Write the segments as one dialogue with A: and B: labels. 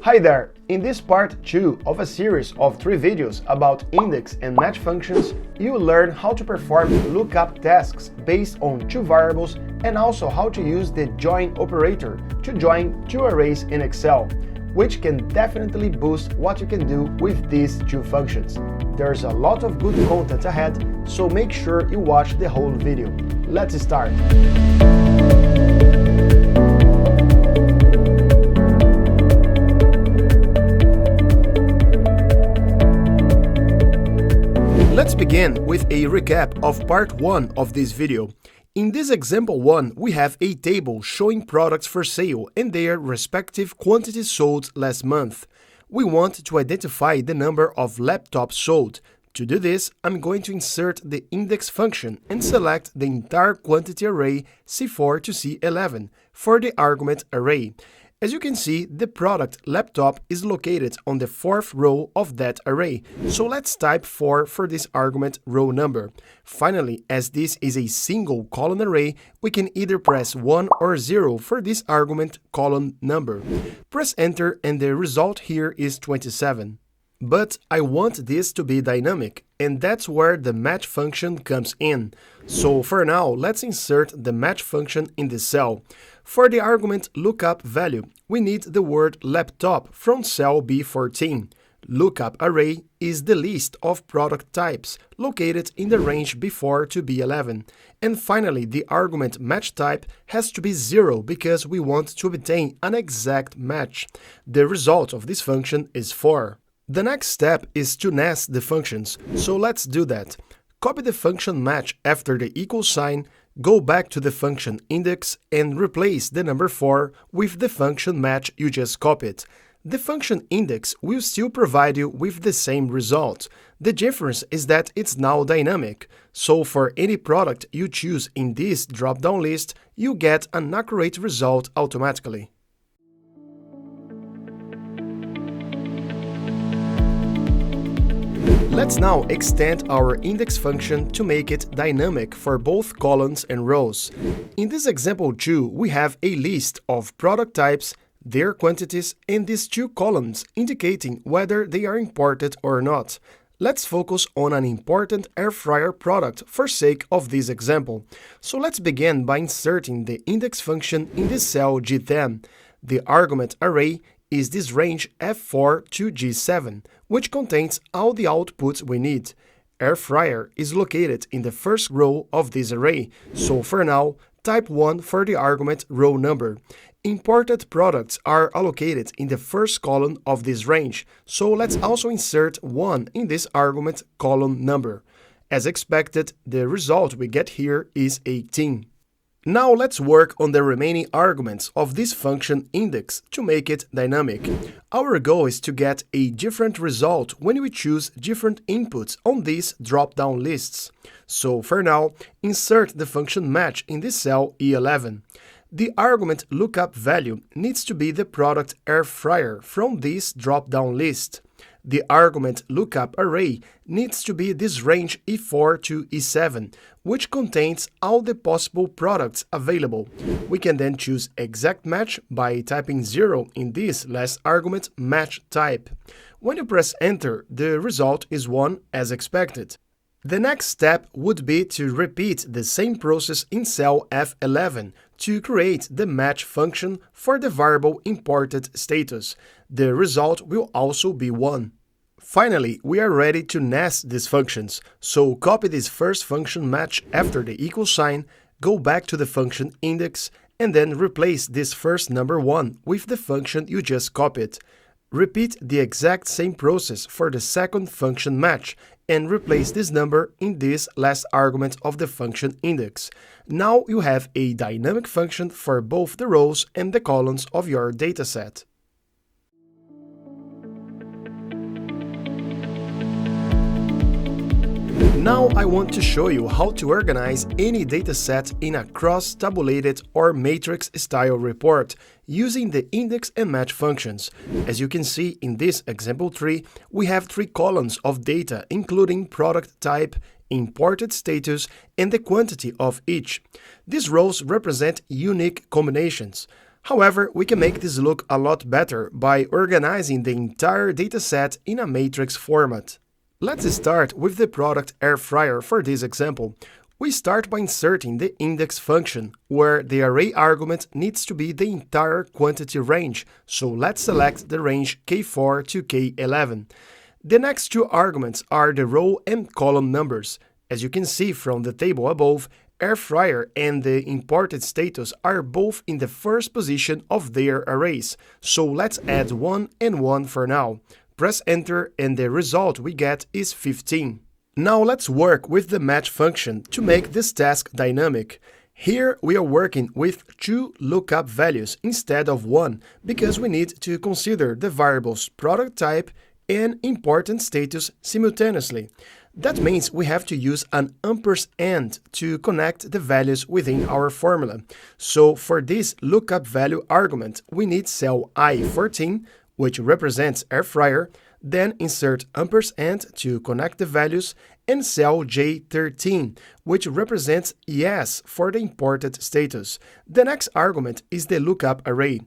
A: Hi there! In this part 2 of a series of 3 videos about index and match functions, you will learn how to perform lookup tasks based on 2 variables and also how to use the join operator to join 2 arrays in Excel, which can definitely boost what you can do with these 2 functions. There's a lot of good content ahead, so make sure you watch the whole video. Let's start! Let's begin with a recap of part 1 of this video. In this example 1, we have a table showing products for sale and their respective quantities sold last month. We want to identify the number of laptops sold. To do this, I'm going to insert the index function and select the entire quantity array C4 to C11 for the argument array. As you can see, the product laptop is located on the 4th row of that array, so let's type 4 for this argument row number. Finally, as this is a single column array, we can either press 1 or 0 for this argument column number. Press enter and the result here is 27. But I want this to be dynamic, and that's where the match function comes in. So for now, let's insert the match function in the cell. For the argument lookup value, we need the word laptop from cell B14. Lookup array is the list of product types located in the range B4 to B11. And finally, the argument match type has to be 0 because we want to obtain an exact match. The result of this function is 4. The next step is to nest the functions, so let's do that. Copy the function match after the equal sign, go back to the function index and replace the number 4 with the function match you just copied. The function index will still provide you with the same result. The difference is that it's now dynamic, so for any product you choose in this drop-down list, you get an accurate result automatically. Let's now extend our index function to make it dynamic for both columns and rows. In this example 2, we have a list of product types, their quantities, and these 2 columns indicating whether they are imported or not. Let's focus on an important air fryer product for sake of this example. So let's begin by inserting the index function in the cell G10. The argument array is this range F4 to G7, which contains all the outputs we need. Air fryer is located in the first row of this array, so for now, type 1 for the argument row number. Imported products are allocated in the first column of this range, so let's also insert 1 in this argument column number. As expected, the result we get here is 18. Now let's work on the remaining arguments of this function index to make it dynamic. Our goal is to get a different result when we choose different inputs on these drop-down lists. So for now, insert the function match in the cell E11. The argument lookup value needs to be the product air fryer from this drop-down list. The argument lookup array needs to be this range E4 to E7, which contains all the possible products available. We can then choose exact match by typing 0 in this last argument match type. When you press enter, the result is 1 as expected. The next step would be to repeat the same process in cell F11 to create the match function for the variable imported status. The result will also be 1. Finally, we are ready to nest these functions, so copy this first function match after the equal sign, go back to the function index, and then replace this first number 1 with the function you just copied. Repeat the exact same process for the second function match, and replace this number in this last argument of the function index. Now you have a dynamic function for both the rows and the columns of your dataset. Now I want to show you how to organize any dataset in a cross-tabulated or matrix-style report using the index and match functions. As you can see in this example 3, we have 3 columns of data including product type, imported status, and the quantity of each. These rows represent unique combinations. However, we can make this look a lot better by organizing the entire dataset in a matrix format. Let's start with the product air fryer for this example. We start by inserting the index function, where the array argument needs to be the entire quantity range, so let's select the range K4 to K11. The next two arguments are the row and column numbers. As you can see from the table above, air fryer and the imported status are both in the first position of their arrays, so let's add 1 and 1 for now. Press enter and the result we get is 15. Now let's work with the match function to make this task dynamic. Here we are working with 2 lookup values instead of 1 because we need to consider the variables product type and important status simultaneously. That means we have to use an ampersand to connect the values within our formula. So for this lookup value argument, we need cell I14, which represents air fryer, then insert ampersand to connect the values, and cell J13, which represents yes for the imported status. The next argument is the lookup array.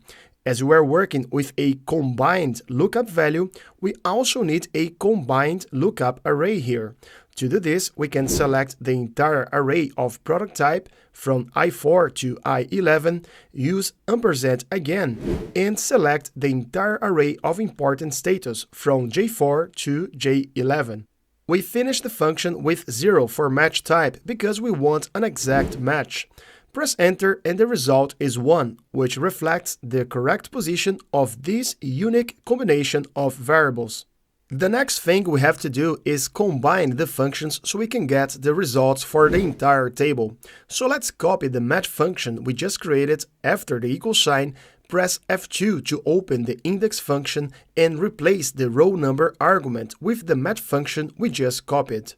A: As we are working with a combined lookup value, we also need a combined lookup array here. To do this, we can select the entire array of product type from I4 to I11, use ampersand again, and select the entire array of important status from J4 to J11. We finish the function with 0 for match type because we want an exact match. Press enter and the result is 1, which reflects the correct position of this unique combination of variables. The next thing we have to do is combine the functions so we can get the results for the entire table. So let's copy the match function we just created after the equal sign, press F2 to open the index function and replace the row number argument with the match function we just copied.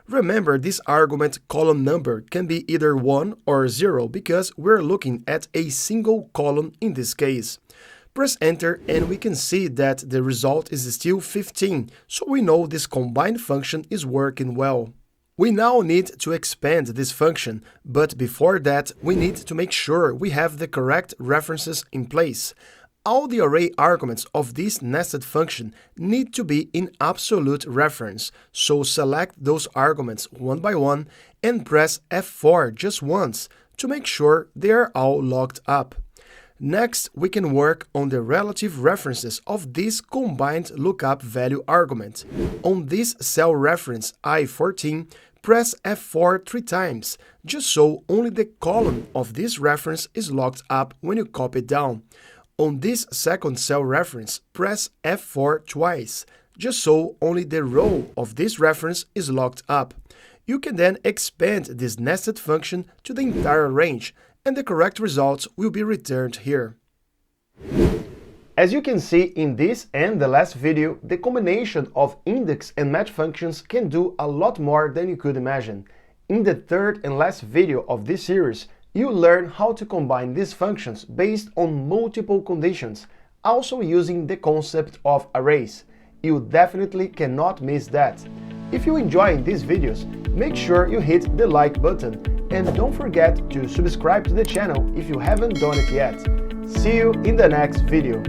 A: Remember, this argument column number can be either 1 or 0 because we're looking at a single column in this case. Press enter and we can see that the result is still 15, so we know this combined function is working well. We now need to expand this function, but before that, we need to make sure we have the correct references in place. All the array arguments of this nested function need to be in absolute reference, so select those arguments one by one and press F4 just once to make sure they are all locked up. Next, we can work on the relative references of this combined lookup value argument. On this cell reference I14, press F4 3 times, just so only the column of this reference is locked up when you copy it down. On this second cell reference, press F4 twice, just so only the row of this reference is locked up. You can then expand this nested function to the entire range, and the correct results will be returned here. As you can see in this and the last video, the combination of index and match functions can do a lot more than you could imagine. In the third and last video of this series, you'll learn how to combine these functions based on multiple conditions, also using the concept of arrays. You definitely cannot miss that. If you enjoy these videos, make sure you hit the like button and don't forget to subscribe to the channel if you haven't done it yet. See you in the next video.